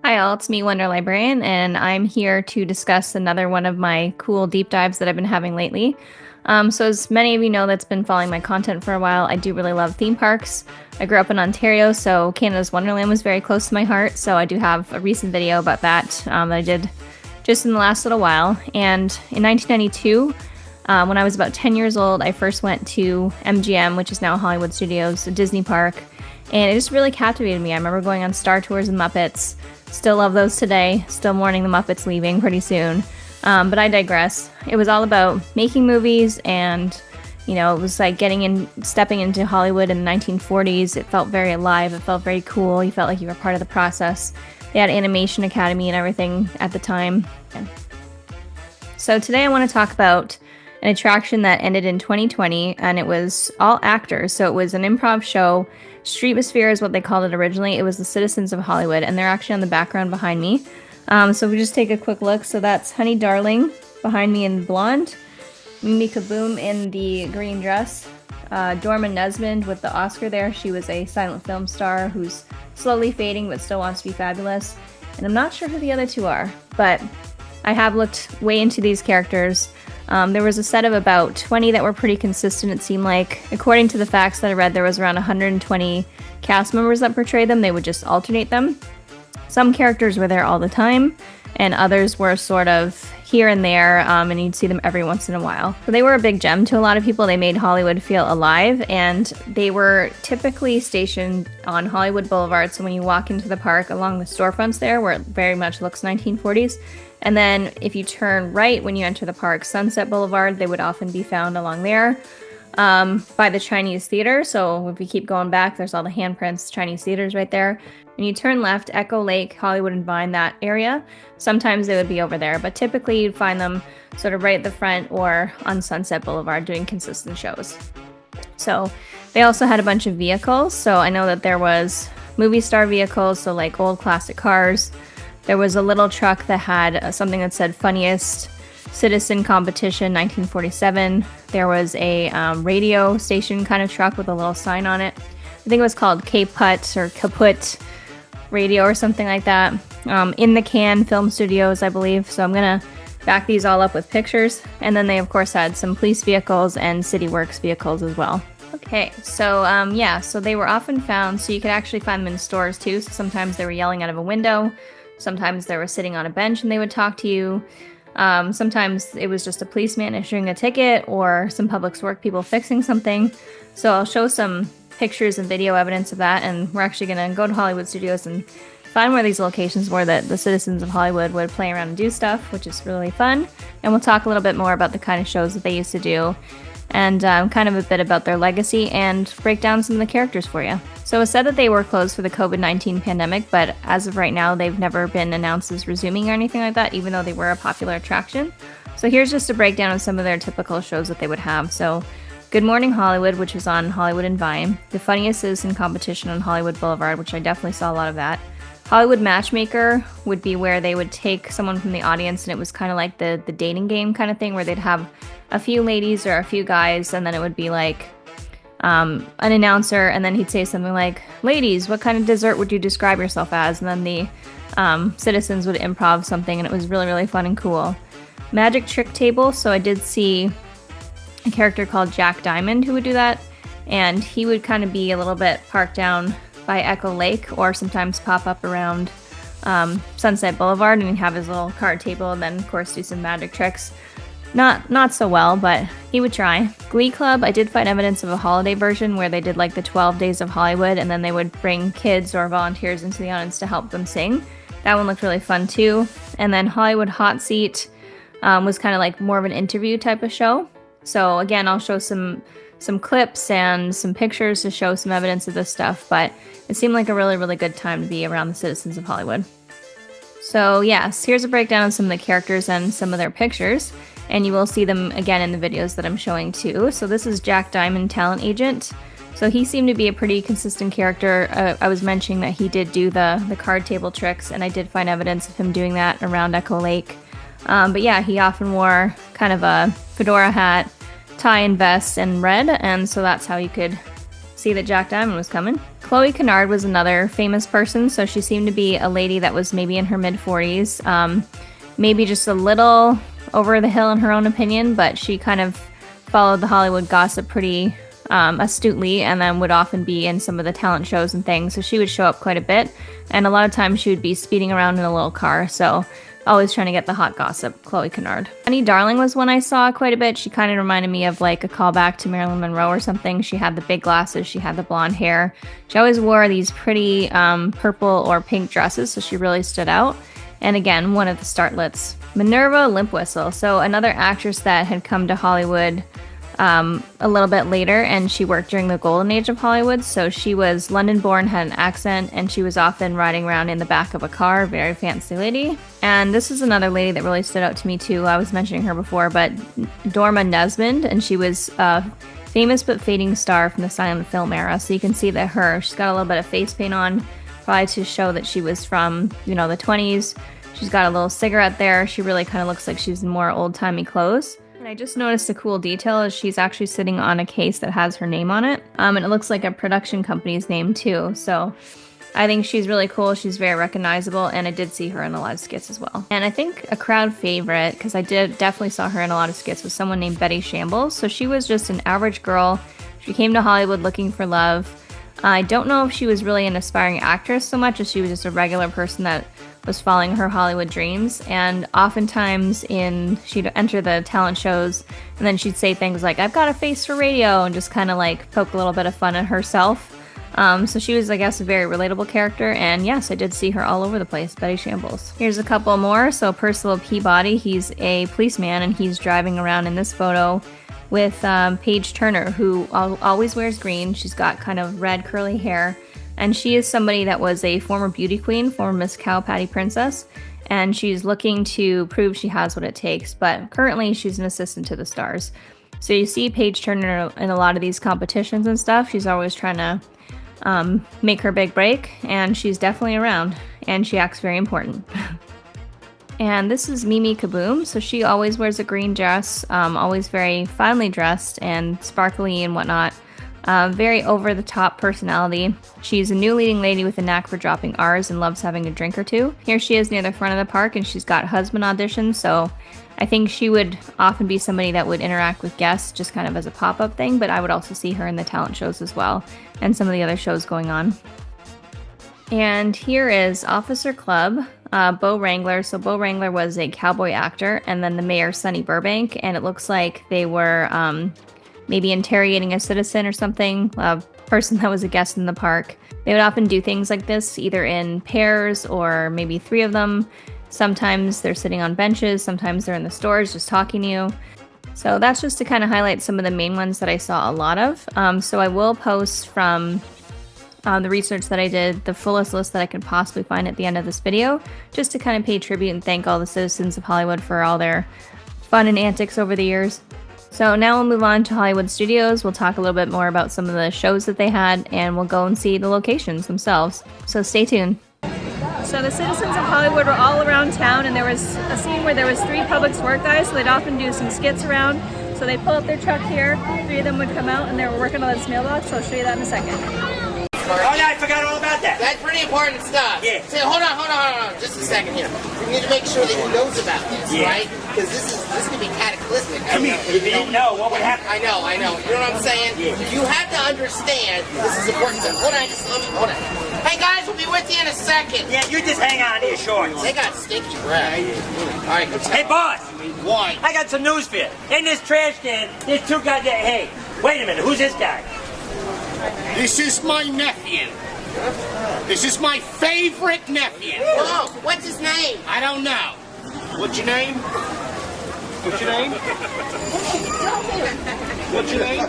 Hi, all. It's me, Wonder Librarian, and I'm here to discuss another one of my cool deep dives that I've been having lately. So, as many of you know that's been following my content for a while, I do really love theme parks. I grew up in Ontario, so Canada's Wonderland was very close to my heart. So, I do have a recent video about that I did just in the last little while. And in 1992, when I was about 10 years old, I first went to MGM, which is now Hollywood Studios, a Disney park, and it just really captivated me. I remember going on Star Tours and Muppets. Still love those today. Still mourning the Muppets leaving pretty soon. But I digress. It was all about making movies, and it was like stepping into Hollywood in the 1940s. It felt very alive. It felt very cool. You felt like you were part of the process. They had Animation Academy and everything at the time. So today I want to talk about an attraction that ended in 2020, and it was all actors. So it was an improv show. Streetmosphere is what they called it originally. It was the Citizens of Hollywood, and they're actually on the background behind me. So if we just take a quick look. So that's Honey Darling behind me in blonde, Mimi Kaboom in the green dress, Dorma Nesmond with the Oscar there. She was a silent film star who's slowly fading but still wants to be fabulous. And I'm not sure who the other two are, but I have looked way into these characters. There was a set of about 20 that were pretty consistent, it seemed like. According to the facts that I read, there was around 120 cast members that portrayed them. They would just alternate them. Some characters were there all the time, and others were sort of here and there, and you'd see them every once in a while. So they were a big gem to a lot of people. They made Hollywood feel alive, and they were typically stationed on Hollywood Boulevard. So when you walk into the park along the storefronts there, where it very much looks 1940s, and then if you turn right when you enter the park, Sunset Boulevard, they would often be found along there by the Chinese Theater. So if we keep going back, there's all the handprints, Chinese Theaters right there. When you turn left, Echo Lake, Hollywood and Vine, that area, sometimes they would be over there, but typically you'd find them sort of right at the front or on Sunset Boulevard doing consistent shows. So they also had a bunch of vehicles. So I know that there was movie star vehicles, so like old classic cars. There was a little truck that had something that said Funniest Citizen Competition 1947. There was a radio station kind of truck with a little sign on it. I think it was called Kaput or Kaput Radio or something like that. In the Can Film Studios, I believe. So I'm going to back these all up with pictures. And then they, of course, had some police vehicles and City Works vehicles as well. Okay, so so they were often found, so you could actually find them in stores too. So sometimes they were yelling out of a window. Sometimes they were sitting on a bench and they would talk to you. Sometimes it was just a policeman issuing a ticket or some public works people fixing something. So I'll show some pictures and video evidence of that, and we're actually going to go to Hollywood Studios and find where these locations were that the citizens of Hollywood would play around and do stuff, which is really fun. And we'll talk a little bit more about the kind of shows that they used to do, and kind of a bit about their legacy, and break down some of the characters for you. So it was said that they were closed for the COVID-19 pandemic, but as of right now, they've never been announced as resuming or anything like that, even though they were a popular attraction. So here's just a breakdown of some of their typical shows that they would have. So Good Morning Hollywood, which was on Hollywood and Vine. The Funniest Citizen Competition on Hollywood Boulevard, which I definitely saw a lot of that. Hollywood Matchmaker would be where they would take someone from the audience, and it was kind of like the dating game kind of thing, where they'd have a few ladies or a few guys, and then it would be like an announcer, and then he'd say something like, "Ladies, what kind of dessert would you describe yourself as?" And then the citizens would improv something, and it was really, really fun and cool. Magic Trick Table, so I did see a character called Jack Diamond who would do that, and he would kind of be a little bit parked down by Echo Lake, or sometimes pop up around Sunset Boulevard, and he'd have his little card table, and then of course do some magic tricks. Not so well, but he would try. Glee Club, I did find evidence of a holiday version where they did like the 12 Days of Hollywood, and then they would bring kids or volunteers into the audience to help them sing. That one looked really fun too. And then Hollywood Hot Seat was kind of like more of an interview type of show. So again, I'll show some clips and some pictures to show some evidence of this stuff, but it seemed like a really, really good time to be around the citizens of Hollywood. So yes, here's a breakdown of some of the characters and some of their pictures, and you will see them again in the videos that I'm showing too. So this is Jack Diamond, talent agent. So he seemed to be a pretty consistent character. I was mentioning that he did do the card table tricks, and I did find evidence of him doing that around Echo Lake. But yeah, he often wore kind of a fedora hat, tie and vest, and red, and so that's how you could see that Jack Diamond was coming. Chloe Kennard was another famous person, so she seemed to be a lady that was maybe in her mid-40s, maybe just a little over the hill in her own opinion, but she kind of followed the Hollywood gossip pretty astutely, and then would often be in some of the talent shows and things, so she would show up quite a bit, and a lot of times she would be speeding around in a little car, so always trying to get the hot gossip, Chloe Kennard. Honey Darling was one I saw quite a bit. She kind of reminded me of like a callback to Marilyn Monroe or something. She had the big glasses, she had the blonde hair. She always wore these pretty purple or pink dresses, so she really stood out. And again, one of the starlets. Minerva Limpwhistle, so another actress that had come to Hollywood a little bit later, and she worked during the golden age of Hollywood, so she was London-born, had an accent, and she was often riding around in the back of a car, very fancy lady. And this is another lady that really stood out to me too. I was mentioning her before, but Dorma Nesmond, and she was a famous but fading star from the silent film era, so you can see that she's got a little bit of face paint on, probably to show that she was from, the 20s. She's got a little cigarette there. She really kind of looks like she's in more old-timey clothes. And I just noticed a cool detail is she's actually sitting on a case that has her name on it. And it looks like a production company's name too. So I think she's really cool. She's very recognizable, and I did see her in a lot of skits as well. And I think a crowd favorite, because I definitely saw her in a lot of skits, was someone named Betty Shambles. So she was just an average girl. She came to Hollywood looking for love. I don't know if she was really an aspiring actress so much as she was just a regular person that was following her Hollywood dreams, and oftentimes she'd enter the talent shows and then she'd say things like, "I've got a face for radio," and just kind of like poke a little bit of fun at herself. So she was, I guess, a very relatable character, and yes, I did see her all over the place, Betty Shambles. Here's a couple more. So Percival Peabody, he's a policeman, and he's driving around in this photo with Paige Turner, who always wears green. She's got kind of red curly hair. And she is somebody that was a former beauty queen, former Miss Cow Patty Princess, and she's looking to prove she has what it takes, but currently she's an assistant to the stars. So you see Paige Turner in a lot of these competitions and stuff. She's always trying to make her big break, and she's definitely around, and she acts very important. And this is Mimi Kaboom, so she always wears a green dress, always very finely dressed and sparkly and whatnot. Very over-the-top personality. She's a new leading lady with a knack for dropping R's and loves having a drink or two. Here she is near the front of the park, and she's got husband auditions, so I think she would often be somebody that would interact with guests just kind of as a pop-up thing, but I would also see her in the talent shows as well, and some of the other shows going on. And here is Officer Club, Beau Wrangler. So Beau Wrangler was a cowboy actor, and then the mayor, Sonny Burbank, and it looks like they were maybe interrogating a citizen or something, a person that was a guest in the park. They would often do things like this, either in pairs or maybe three of them. Sometimes they're sitting on benches, sometimes they're in the stores just talking to you. So that's just to kind of highlight some of the main ones that I saw a lot of. So I will post from the research that I did, the fullest list that I could possibly find at the end of this video, just to kind of pay tribute and thank all the citizens of Hollywood for all their fun and antics over the years. So now we'll move on to Hollywood Studios. We'll talk a little bit more about some of the shows that they had, and we'll go and see the locations themselves. So stay tuned. So the citizens of Hollywood were all around town, and there was a scene where there was 3 public work guys, so they'd often do some skits around. So they pull up their truck here, 3 of them would come out, and they were working on this mailbox, so I'll show you that in a second. Oh yeah, I forgot all about that. That's pretty important stuff. Yeah. So hold on. Just a second here. We need to make sure that he knows about this, right? Because this could be cataclysmic. Come here. If you didn't know, what would happen? I know. You know what I'm saying? Yeah. You have to understand this is important stuff. Hold on. Hey guys, we'll be with you in a second. Yeah, you just hang on to your shorts. They got stinky breath. All right, go Hey boss. What? I got some news for you. In this trash can, there's 2 guys there. Hey, wait a minute. Who's this guy? This is my nephew. This is my favorite nephew. Whoa, what's his name? I don't know. What's your name? What's your name? What's your name?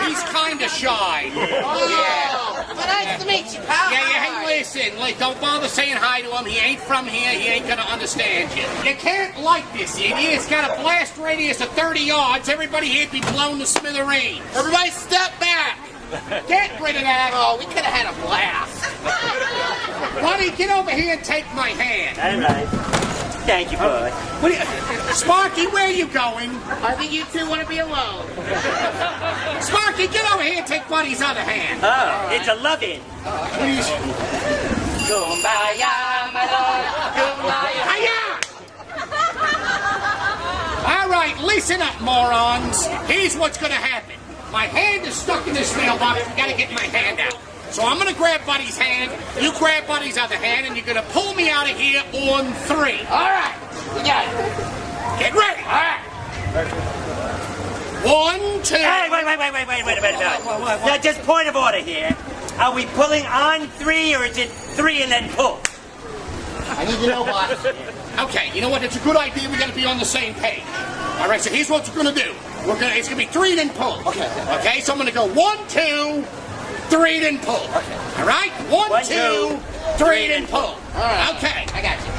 He's kind of shy. Oh, well, nice to meet you, pal. Yeah, hey, listen, don't bother saying hi to him. He ain't from here. He ain't gonna understand you. You can't like this idiot. It's got a blast radius of 30 yards. Everybody here'd be blown to smithereens. Everybody step back. Get rid of that. Oh, we could have had a blast. Buddy, get over here and take my hand. All right. Thank you, bud. Sparky, where are you going? I think you two want to be alone. Sparky, get over here and take Buddy's other hand. Oh, it's a loving. Kumbaya, my love. Kumbaya. Hiya! All right, listen up, morons. Here's what's going to happen. My hand is stuck in this mailbox. I got to get my hand out. So I'm going to grab Buddy's hand. You grab Buddy's other hand, and you're going to pull me out of here on 3. All right, we got it. Get ready. All right. 1, 2. Hey, wait a minute. Now, just point of order here. Are we pulling on 3 or is it 3 and then pull? I need to know what. Okay, you know what? It's a good idea. We got to be on the same page. All right, so here's what we're going to do. It's going to be 3 then pull. Okay. Okay, so I'm going to go 1, 2, 3 then pull. Okay. All right? 1, 2, 3 then pull. All right. Okay. I got you.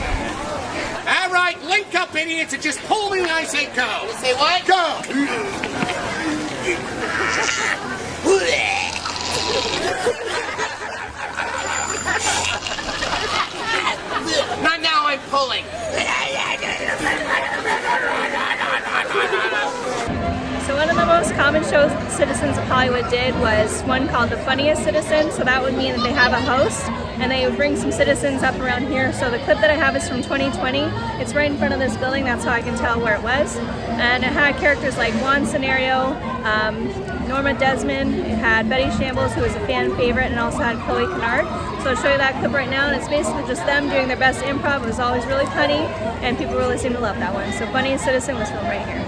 All right, link up, idiots, and just pull me when I say go. You say what? Go. Not now, I'm pulling. So one of the most common shows Citizens of Hollywood did was one called The Funniest Citizen. So that would mean that they have a host and they would bring some citizens up around here. So the clip that I have is from 2020. It's right in front of this building. That's how I can tell where it was. And it had characters like Juan Scenario, Norma Desmond. It had Betty Shambles, who was a fan favorite, and also had Chloe Kennard. So I'll show you that clip right now, and it's basically just them doing their best improv. It was always really funny, and people really seem to love that one. So Funniest Citizen was filmed right here.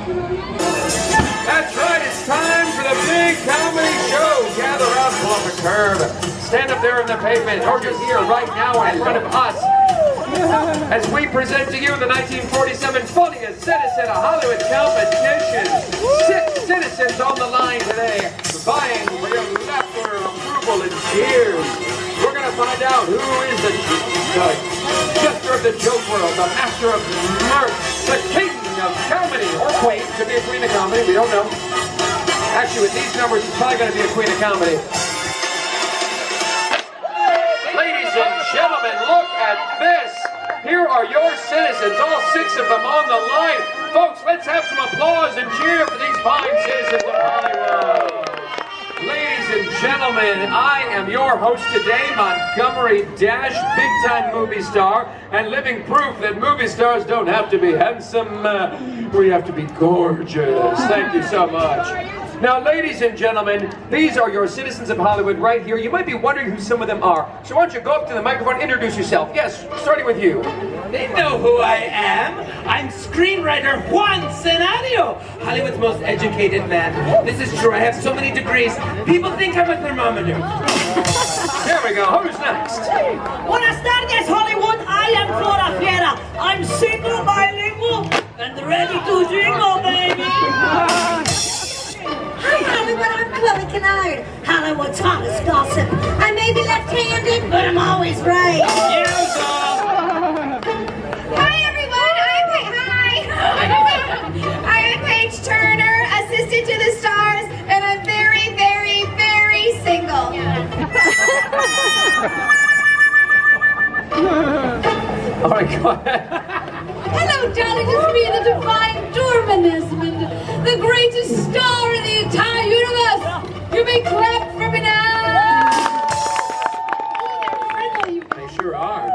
That's right, it's time for the big comedy show. Gather up on the curb. Stand up there on the pavement, or just here right now in front of us. As we present to you the 1947 Funniest Citizen of Hollywood competition. 6 citizens on the line today, vying for your laughter, approval, and cheers. We're going to find out who is the jester of the joke world, the master of mirth, the king of comedy, or queen. Could be a queen of comedy, we don't know. Actually, with these numbers, it's probably going to be a queen of comedy. Ladies and gentlemen, look at this. Here are your citizens, all 6 of them on the line. Folks, let's have some applause and cheer for these fine citizens of Hollywood. Ladies and gentlemen, I am your host today, Montgomery Dash, big-time movie star, and living proof that movie stars don't have to be handsome, we have to be gorgeous. Thank you so much. Now, ladies and gentlemen, these are your citizens of Hollywood right here. You might be wondering who some of them are. So why don't you go up to the microphone, introduce yourself. Yes, starting with you. They know who I am. I'm screenwriter Juan Scenario, Hollywood's most educated man. This is true, I have so many degrees. People think I'm a thermometer. There we go. Who's next? Buenas tardes, Hollywood. I am Flora Fiera. I'm single, bilingual, and ready to jingle, baby. Hi, Hollywood. I'm Chloe Kennard, Hollywood's hottest gossip. I may be left-handed, but I'm always right. Hi, everyone. I am Paige Turner, assistant to the stars, and I'm very, very, very single. All right, go ahead. Hello, darling. It's me, the divine Dorman Esmond, the greatest star in the entire universe. You may clap for me now. They sure are.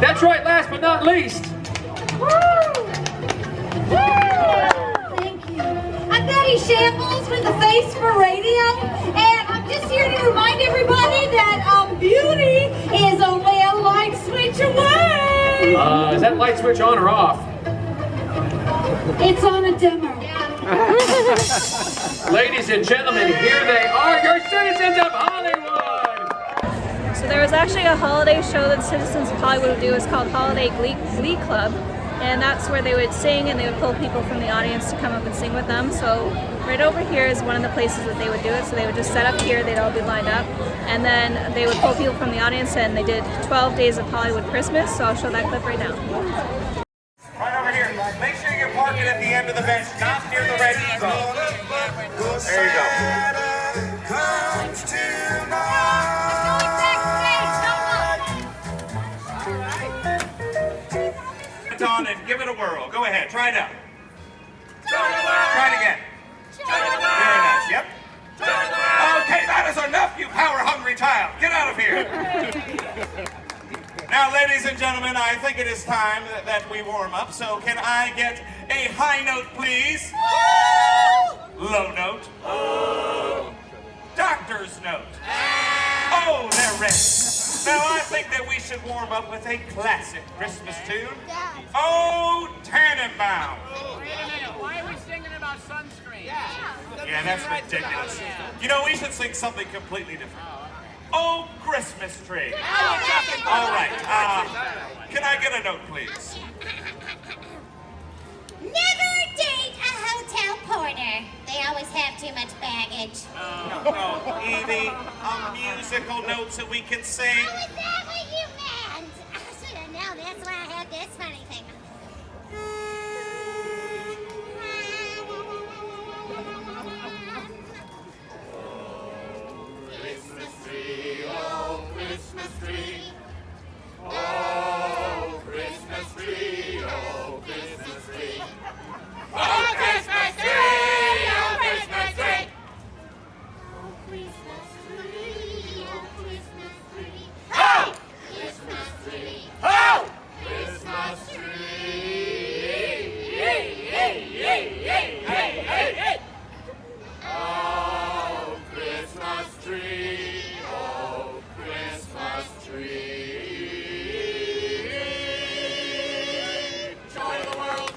That's right, last but not least. Thank you. I'm Betty Shambles with the face for radio, and I'm just here to remind everybody that beauty is only a light switch away. Is that light switch on or off? It's on a dimmer. Ladies and gentlemen, here they are, your citizens of Hollywood! So there was actually a holiday show that Citizens of Hollywood would do. It's called Holiday Glee Club. And that's where they would sing and they would pull people from the audience to come up and sing with them. So right over here is one of the places that they would do it. So they would just set up here, they'd all be lined up. And then they would pull people from the audience, and they did 12 Days of Hollywood Christmas. So I'll show that clip right now. Right over here. Make sure you're parking at the end of the bench, not near the red zone. There you go. on and give it a whirl. Go ahead, try it out. Try it again. Very nice, yep. Okay, that is enough, you power-hungry child. Get out of here. Now, ladies and gentlemen, I think it is time that we warm up, so can I get a high note, please? Low note. Doctor's note. Oh, they're ready. Now, I think that we should warm up with a classic Christmas tune. Oh, Tannenbaum. Wait a minute, why are we singing about sunscreen? Yeah, that's ridiculous. You know, we should sing something completely different. Oh, Christmas tree. All right. Can I get a note, please? Never date a hotel porter. They always have too much baggage. No, Evie, musical notes that we can sing. Oh, is that what you meant? I should have known. That's why I have this funny thing. Christmas tree, oh Christmas tree. Oh Christmas tree, oh Christmas tree. Oh Christmas tree, oh Christmas tree. Oh, Christmas tree, oh, Christmas tree. Oh! Christmas tree. Oh! Christmas tree. Hey, hey, hey, hey, hey, hey, hey. Oh, Christmas tree. Oh, Christmas tree. Joy of the world.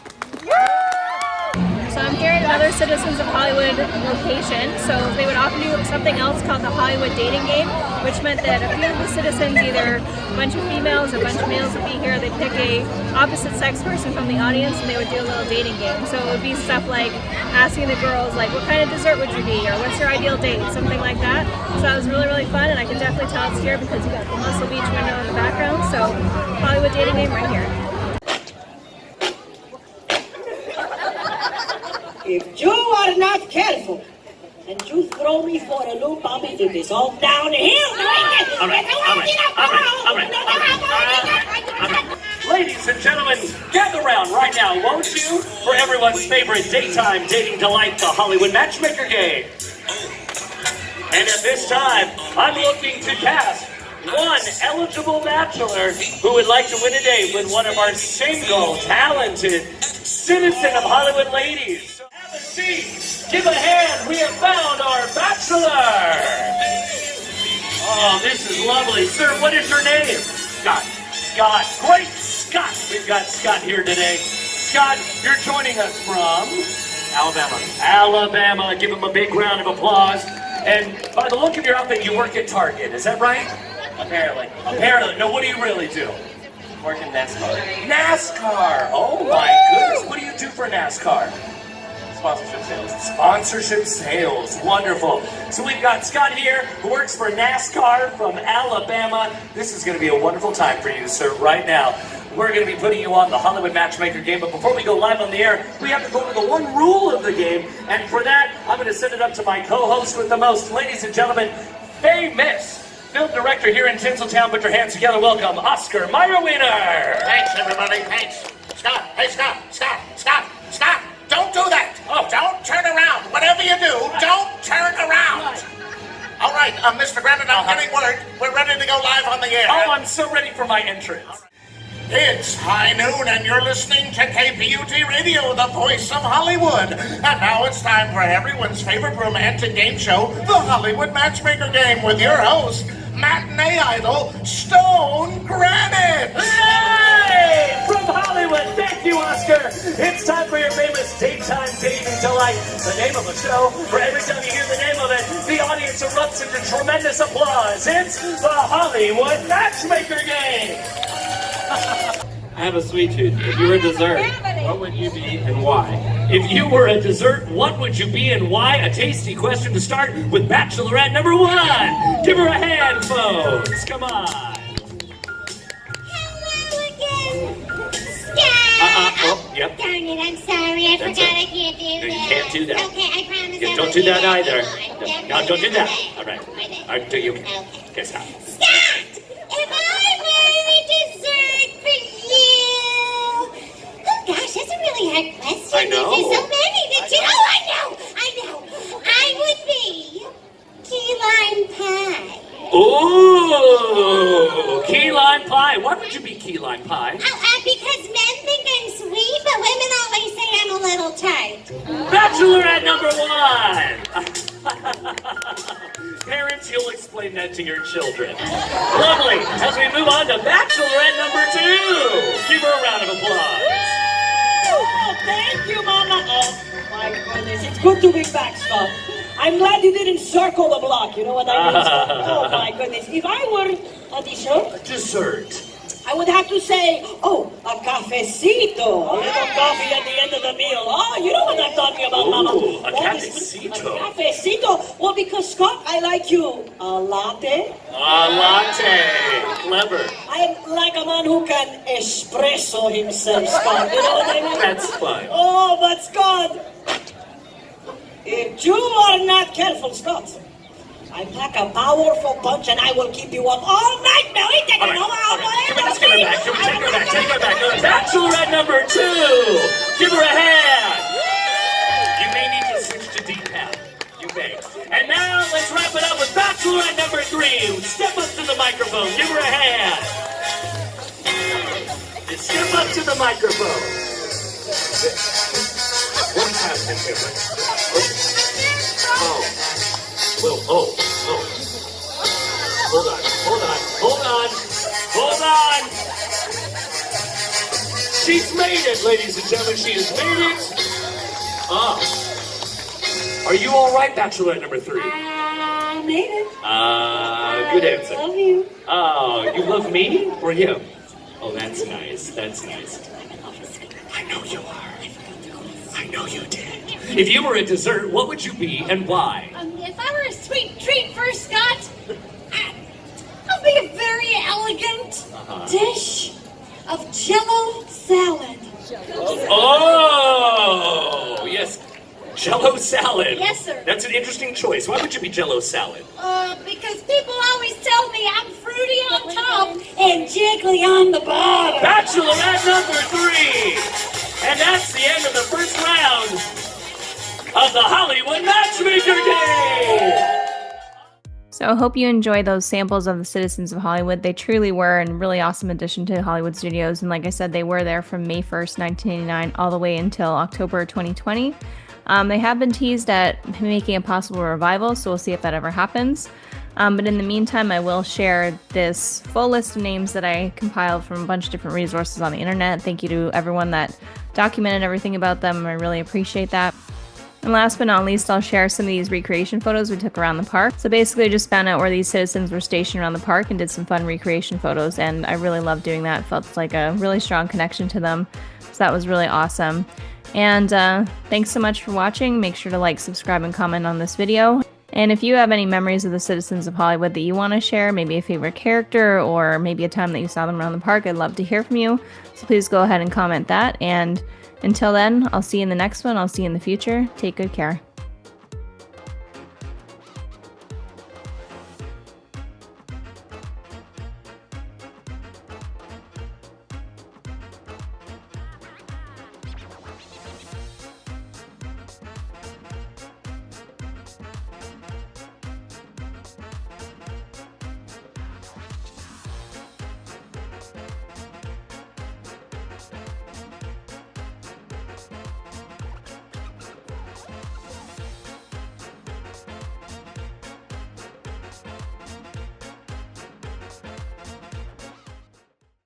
So I'm here at another Citizens of Hollywood location. So they would often do something else called the Hollywood dating game, which meant that a few of the citizens, either a bunch of females or a bunch of males, would be here. They'd pick a opposite sex person from the audience and they would do a little dating game. So it would be stuff like asking the girls, like, what kind of dessert would you be? Or what's your ideal date? Something like that. So that was really, really fun, and I can definitely tell it's here because you got the Muscle Beach window in the background. So Hollywood dating game right here. If you are not careful and you throw me for a loop, I'll be doing this all downhill. All right. Ladies and gentlemen, gather around right now, won't you, for everyone's favorite daytime dating delight, the Hollywood Matchmaker Game. And at this time, I'm looking to cast one eligible bachelor who would like to win a date with one of our single, talented Citizen of Hollywood ladies. So have a seat. Give a hand. We have found our bachelor. Oh, this is lovely. Sir, what is your name? Scott. Scott. Great Scott. We've got Scott here today. Scott, you're joining us from Alabama. Alabama. Give him a big round of applause. And by the look of your outfit, you work at Target. Is that right? Apparently. Apparently. No, what do you really do? Work in NASCAR. NASCAR. Oh my goodness. What do you do for NASCAR? Sponsorship sales. Sponsorship sales. Wonderful. So we've got Scott here who works for NASCAR from Alabama. This is going to be a wonderful time for you, sir, right now. We're going to be putting you on the Hollywood Matchmaker Game, but before we go live on the air, we have to go over the one rule of the game, and for that, I'm going to send it up to my co-host with the most. Ladies and gentlemen, famous film director here in Tinseltown. Put your hands together. Welcome, Oscar Mayer-Wiener. Thanks, everybody. Thanks. Scott. Hey, Scott. Scott. Scott. Scott. Don't do that. Oh. Don't turn around. Whatever you do, don't turn around. All right, Mr. Granite, I'm getting word. We're ready to go live on the air. Oh, I'm so ready for my entrance. It's high noon, and you're listening to KPUT Radio, the voice of Hollywood. And now it's time for everyone's favorite romantic game show, the Hollywood Matchmaker Game, with your host, matinee idol, Stone Granite. Hey! From Hollywood, thank you, Oscar. It's time for your famous daytime dating delight. The name of the show, for every time you hear the name of it, the audience erupts into tremendous applause. It's the Hollywood Matchmaker Game. I have a sweet tooth. If you were a dessert, what would you be and why? If you were a dessert, what would you be and why? A tasty question to start with Bachelorette number 1. Give her a hand, folks. Come on. Hello again, Scott. Oh, yep. Darn it, I'm sorry. I That's forgot it. I can't do No, that. you can't do that. Okay, I promise Yeah, I don't won't do that that either. anymore. No, don't do that. Okay. All right. Okay. All right, do you? Okay. Okay, stop. Scott, if I were a dessert for you, lime pie. Why would you be key lime pie? Because men think I'm sweet, but women always say I'm a little tight. Bachelorette number 1. Parents, you'll explain that to your children. Lovely. As we move on to Bachelorette number 2. Give her a round of applause. Oh, thank you, Mama. Oh, my goodness. It's good to be back, Scott. I'm glad you didn't circle the block. You know what I mean, Scott? Oh, my goodness. If I were a dessert, I would have to say, oh, a cafecito. A little coffee at the end of the meal. Oh, you know what I'm talking about, Mama. Ooh, a cafecito. A cafecito. Well, because, Scott, I like you. A latte. A latte. Clever. I'm like a man who can espresso himself, Scott. You know what I mean? That's fun. Oh, but Scott, if you are not careful, Scott, I pack a powerful punch and I will keep you up all night, Billy. Take it over. Let's give her back. Take her back. Bachelorette number 2. Give her a hand. You may need to switch to D-pad. You may. And now let's wrap it up with Bachelorette number 3. Step up to the microphone. Give her a hand. Step up to the microphone. One time, Oh. Hold on. She's made it, ladies and gentlemen. She has made it. Are you all right, Bachelorette number 3? I made it. Good answer. I love you. Oh, you love me or him? Oh, that's nice. I know you are. I know you did. If you were a dessert, what would you be and why? If I were a sweet treat for Scott, I'll be a very elegant dish of Jell-O salad. Oh, yes. Jell-O salad. Yes, sir. That's an interesting choice. Why would you be Jell-O salad? Because people always tell me I'm fruity on top and jiggly on the bottom. Bachelorette number 3. And that's the end of the first round of the Hollywood Matchmaker Game. So I hope you enjoy those samples of the Citizens of Hollywood. They truly were a really awesome addition to Hollywood Studios. And like I said, they were there from May 1st, 1989 all the way until October 2020. They have been teased at making a possible revival, so we'll see if that ever happens. But in the meantime, I will share this full list of names that I compiled from a bunch of different resources on the internet. Thank you to everyone that documented everything about them. I really appreciate that. And last but not least, I'll share some of these recreation photos we took around the park. So basically I just found out where these citizens were stationed around the park and did some fun recreation photos, and I really loved doing that. It felt like a really strong connection to them. So that was really awesome. And thanks so much for watching. Make sure to like, subscribe, and comment on this video. And if you have any memories of the Citizens of Hollywood that you want to share, maybe a favorite character or maybe a time that you saw them around the park, I'd love to hear from you. So please go ahead and comment that. And until then, I'll see you in the next one. I'll see you in the future. Take good care.